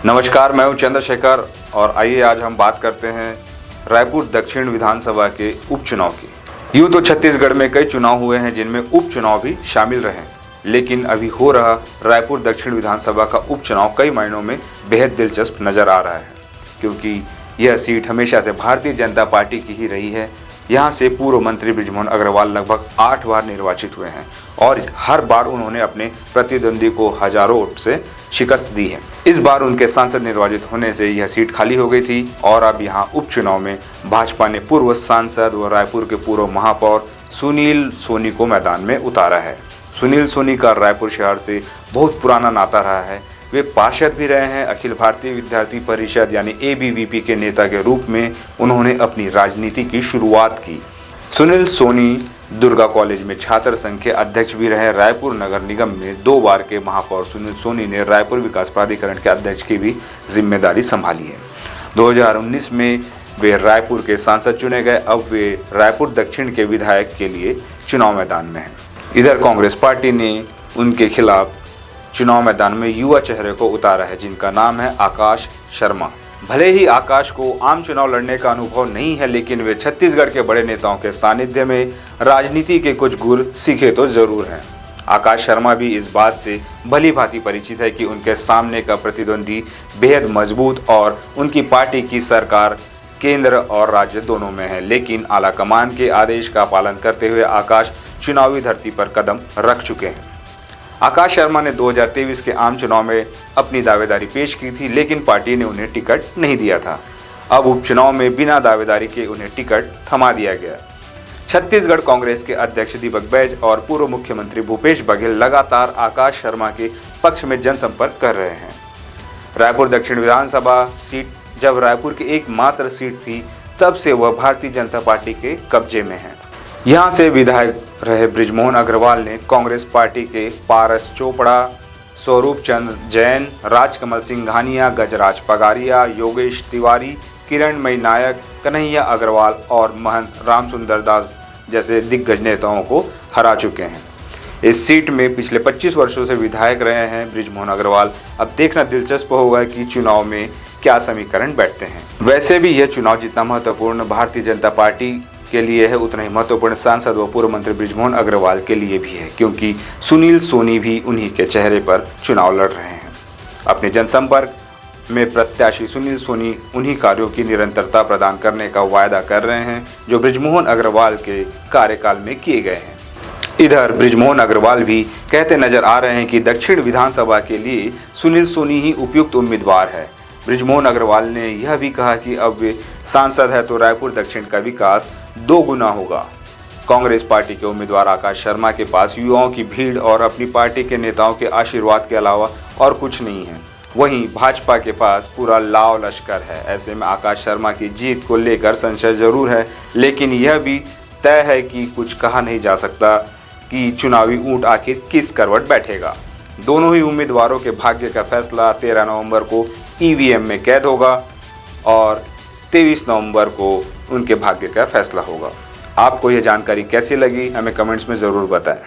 नमस्कार, मैं हूं चंद्रशेखर और आइए आज हम बात करते हैं रायपुर दक्षिण विधानसभा के उपचुनाव की। यूं तो छत्तीसगढ़ में कई चुनाव हुए हैं जिनमें उपचुनाव भी शामिल रहे, लेकिन अभी हो रहा रायपुर दक्षिण विधानसभा का उपचुनाव कई मायनों में बेहद दिलचस्प नजर आ रहा है, क्योंकि यह सीट हमेशा से भारतीय जनता पार्टी की ही रही है। यहाँ से पूर्व मंत्री बृजमोहन अग्रवाल लगभग 8 बार निर्वाचित हुए हैं और हर बार उन्होंने अपने प्रतिद्वंदी को हजारों वोट से शिकस्त दी है। इस बार उनके सांसद निर्वाचित होने से यह सीट खाली हो गई थी और अब यहाँ उपचुनाव में भाजपा ने पूर्व सांसद व रायपुर के पूर्व महापौर सुनील सोनी को मैदान में उतारा है। सुनील सोनी का रायपुर शहर से बहुत पुराना नाता रहा है। वे पार्षद भी रहे हैं। अखिल भारतीय विद्यार्थी परिषद यानी ABVP के नेता के रूप में उन्होंने अपनी राजनीति की शुरुआत की। सुनील सोनी दुर्गा कॉलेज में छात्र संघ के अध्यक्ष भी रहे। रायपुर नगर निगम में 2 बार के महापौर सुनील सोनी ने रायपुर विकास प्राधिकरण के अध्यक्ष की भी जिम्मेदारी संभाली है। 2019 में वे रायपुर के सांसद चुने गए। अब वे रायपुर दक्षिण के विधायक के लिए चुनाव मैदान में हैं। इधर कांग्रेस पार्टी ने उनके खिलाफ चुनाव मैदान में युवा चेहरे को उतारा है, जिनका नाम है आकाश शर्मा। भले ही आकाश को आम चुनाव लड़ने का अनुभव नहीं है, लेकिन वे छत्तीसगढ़ के बड़े नेताओं के सानिध्य में राजनीति के कुछ गुर सीखे तो जरूर हैं। आकाश शर्मा भी इस बात से भली भांति परिचित है कि उनके सामने का प्रतिद्वंदी बेहद मजबूत और उनकी पार्टी की सरकार केंद्र और राज्य दोनों में है, लेकिन आलाकमान के आदेश का पालन करते हुए आकाश चुनावी धरती पर कदम रख चुके हैं। आकाश शर्मा ने 2023 के आम चुनाव में अपनी दावेदारी पेश की थी, लेकिन पार्टी ने उन्हें टिकट नहीं दिया था। अब उपचुनाव में बिना दावेदारी के उन्हें टिकट थमा दिया गया। छत्तीसगढ़ कांग्रेस के अध्यक्ष दीपक बैज और पूर्व मुख्यमंत्री भूपेश बघेल लगातार आकाश शर्मा के पक्ष में जनसंपर्क कर रहे हैं। रायपुर दक्षिण विधानसभा सीट जब रायपुर की एकमात्र सीट थी, तब से वह भारतीय जनता पार्टी के कब्जे में है। यहाँ से विधायक रहे बृजमोहन अग्रवाल ने कांग्रेस पार्टी के पारस चोपड़ा, स्वरूप चंद्र जैन, राजकमल सिंघानिया, गजराज पगारिया, योगेश तिवारी, किरणमयी नायक, कन्हैया अग्रवाल और महंत रामसुंदर दास जैसे दिग्गज नेताओं को हरा चुके हैं। इस सीट में पिछले 25 वर्षों से विधायक रहे हैं बृजमोहन अग्रवाल। अब देखना दिलचस्प होगा कि चुनाव में क्या समीकरण बैठते हैं। वैसे भी यह चुनाव जितना महत्वपूर्ण भारतीय जनता पार्टी के लिए है, उतना ही महत्वपूर्ण सांसद व पूर्व मंत्री बृजमोहन अग्रवाल के लिए भी है, क्योंकि सुनील सोनी भी उन्हीं के चेहरे पर चुनाव लड़ रहे हैं। अपने जनसंपर्क में प्रत्याशी सुनील सोनी उन्हीं कार्यों की निरंतरता प्रदान करने का वायदा कर रहे हैं जो बृजमोहन अग्रवाल के कार्यकाल में किए गए हैं। इधर बृजमोहन अग्रवाल भी कहते नजर आ रहे हैं कि दक्षिण विधानसभा के लिए सुनील सोनी ही उपयुक्त उम्मीदवार है। बृजमोहन अग्रवाल ने यह भी कहा कि अब वे सांसद है तो रायपुर दक्षिण का विकास 2 गुना होगा। कांग्रेस पार्टी के उम्मीदवार आकाश शर्मा के पास युवाओं की भीड़ और अपनी पार्टी के नेताओं के आशीर्वाद के अलावा और कुछ नहीं है। वहीं भाजपा के पास पूरा लाव लश्कर है। ऐसे में आकाश शर्मा की जीत को लेकर संशय जरूर है, लेकिन यह भी तय है कि कुछ कहा नहीं जा सकता कि चुनावी ऊंट आखिर किस करवट बैठेगा। दोनों ही उम्मीदवारों के भाग्य का फैसला 13 नवंबर को EVM में कैद होगा और 23 नवंबर को उनके भाग्य का फैसला होगा। आपको यह जानकारी कैसी लगी, हमें कमेंट्स में ज़रूर बताएं।